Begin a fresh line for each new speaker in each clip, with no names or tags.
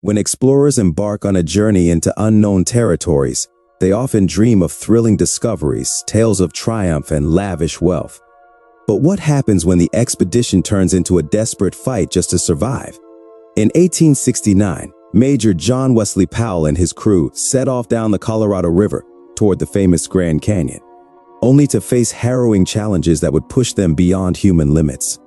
When explorers embark on a journey into unknown territories, they often dream of thrilling discoveries, tales of triumph, and lavish wealth. But what happens when the expedition turns into a desperate fight just to survive? In 1869, Major John Wesley Powell and his crew set off down the Colorado River toward the famous Grand Canyon, only to face harrowing challenges that would push them beyond human limits.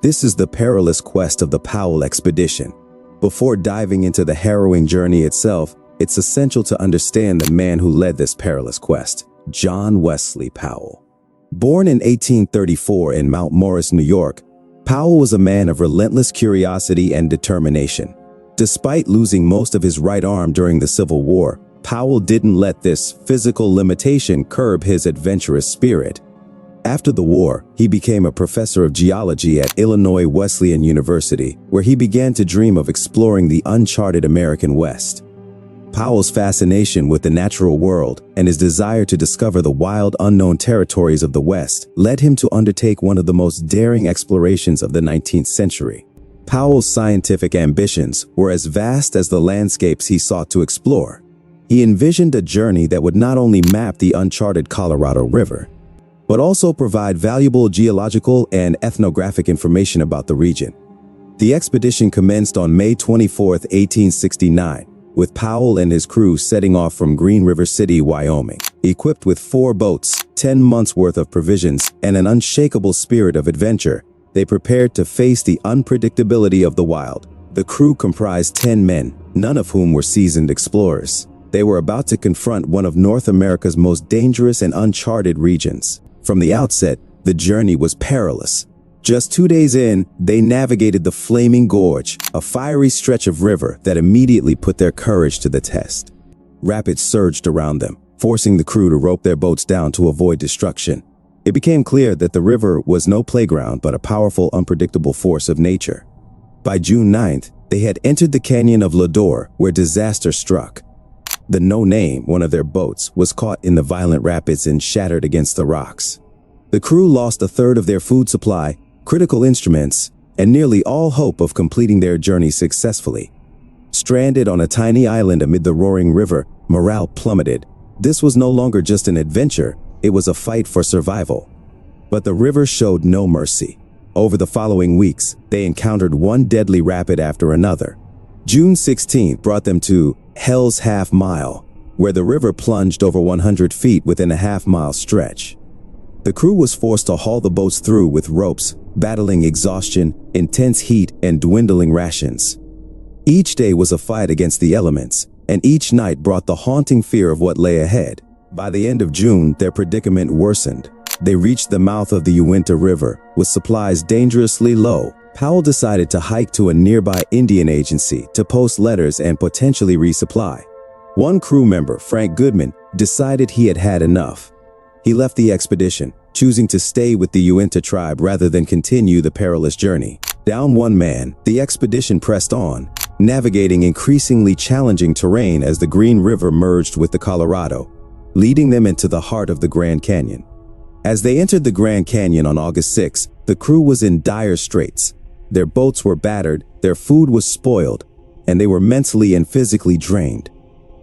This is the perilous quest of the Powell Expedition. Before diving into the harrowing journey itself, it's essential to understand the man who led this perilous quest, John Wesley Powell. Born in 1834 in Mount Morris, New York, Powell was a man of relentless curiosity and determination. Despite losing most of his right arm during the Civil War, Powell didn't let this physical limitation curb his adventurous spirit. After the war, he became a professor of geology at Illinois Wesleyan University, where he began to dream of exploring the uncharted American West. Powell's fascination with the natural world and his desire to discover the wild, unknown territories of the West led him to undertake one of the most daring explorations of the 19th century. Powell's scientific ambitions were as vast as the landscapes he sought to explore. He envisioned a journey that would not only map the uncharted Colorado River, but also provide valuable geological and ethnographic information about the region. The expedition commenced on May 24, 1869, with Powell and his crew setting off from Green River City, Wyoming. Equipped with 4 boats, 10 months' worth of provisions, and an unshakable spirit of adventure, they prepared to face the unpredictability of the wild. The crew comprised 10 men, none of whom were seasoned explorers. They were about to confront one of North America's most dangerous and uncharted regions. From the outset, the journey was perilous. Just 2 days in, they navigated the Flaming Gorge, a fiery stretch of river that immediately put their courage to the test. Rapids surged around them, forcing the crew to rope their boats down to avoid destruction. It became clear that the river was no playground but a powerful, unpredictable force of nature. By June 9th, they had entered the canyon of Lodore, where disaster struck. The No Name, one of their boats, was caught in the violent rapids and shattered against the rocks. The crew lost a third of their food supply, critical instruments, and nearly all hope of completing their journey successfully. Stranded on a tiny island amid the roaring river, morale plummeted. This was no longer just an adventure, it was a fight for survival. But the river showed no mercy. Over the following weeks, they encountered one deadly rapid after another. June 16th brought them to Hell's Half Mile, where the river plunged over 100 feet within a half-mile stretch. The crew was forced to haul the boats through with ropes, battling exhaustion, intense heat, and dwindling rations. Each day was a fight against the elements, and each night brought the haunting fear of what lay ahead. By the end of June, their predicament worsened. They reached the mouth of the Uinta River, with supplies dangerously low. Powell decided to hike to a nearby Indian agency to post letters and potentially resupply. One crew member, Frank Goodman, decided he had had enough. He left the expedition, choosing to stay with the Uinta tribe rather than continue the perilous journey. Down one man, the expedition pressed on, navigating increasingly challenging terrain as the Green River merged with the Colorado, leading them into the heart of the Grand Canyon. As they entered the Grand Canyon on August 6, the crew was in dire straits. Their boats were battered, their food was spoiled, and they were mentally and physically drained.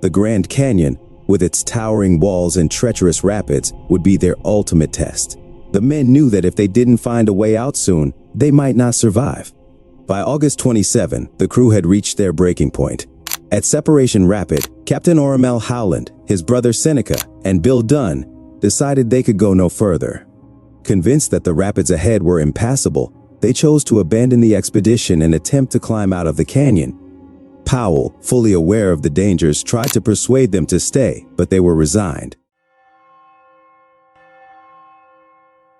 The Grand Canyon, with its towering walls and treacherous rapids, would be their ultimate test. The men knew that if they didn't find a way out soon, they might not survive. By August 27, the crew had reached their breaking point. At Separation Rapid, Captain Oromel Howland, his brother Seneca, and Bill Dunn decided they could go no further. Convinced that the rapids ahead were impassable, they chose to abandon the expedition and attempt to climb out of the canyon. Powell, fully aware of the dangers, tried to persuade them to stay, but they were resigned.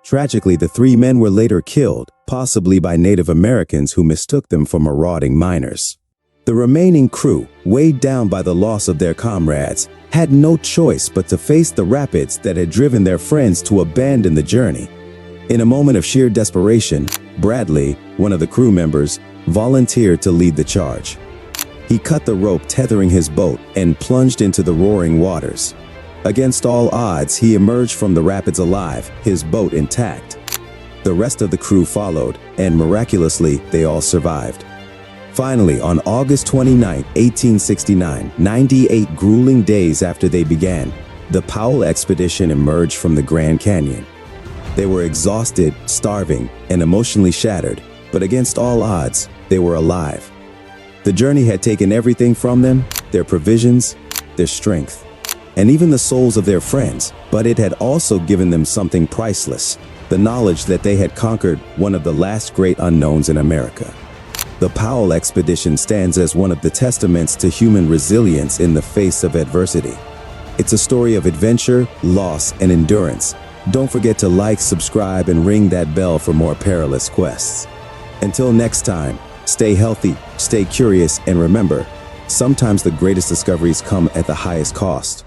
Tragically, the 3 men were later killed, possibly by Native Americans who mistook them for marauding miners. The remaining crew, weighed down by the loss of their comrades, had no choice but to face the rapids that had driven their friends to abandon the journey. In a moment of sheer desperation, Bradley, one of the crew members, volunteered to lead the charge. He cut the rope tethering his boat and plunged into the roaring waters. Against all odds, he emerged from the rapids alive, his boat intact. The rest of the crew followed, and miraculously, they all survived. Finally, on August 29, 1869, 98 grueling days after they began, the Powell Expedition emerged from the Grand Canyon. They were exhausted, starving, and emotionally shattered, but against all odds, they were alive. The journey had taken everything from them, their provisions, their strength, and even the souls of their friends, but it had also given them something priceless, the knowledge that they had conquered one of the last great unknowns in America. The Powell Expedition stands as one of the testaments to human resilience in the face of adversity. It's a story of adventure, loss, and endurance. Don't forget to like, subscribe, and ring that bell for more perilous quests. Until next time, stay healthy, stay curious, and remember, sometimes the greatest discoveries come at the highest cost.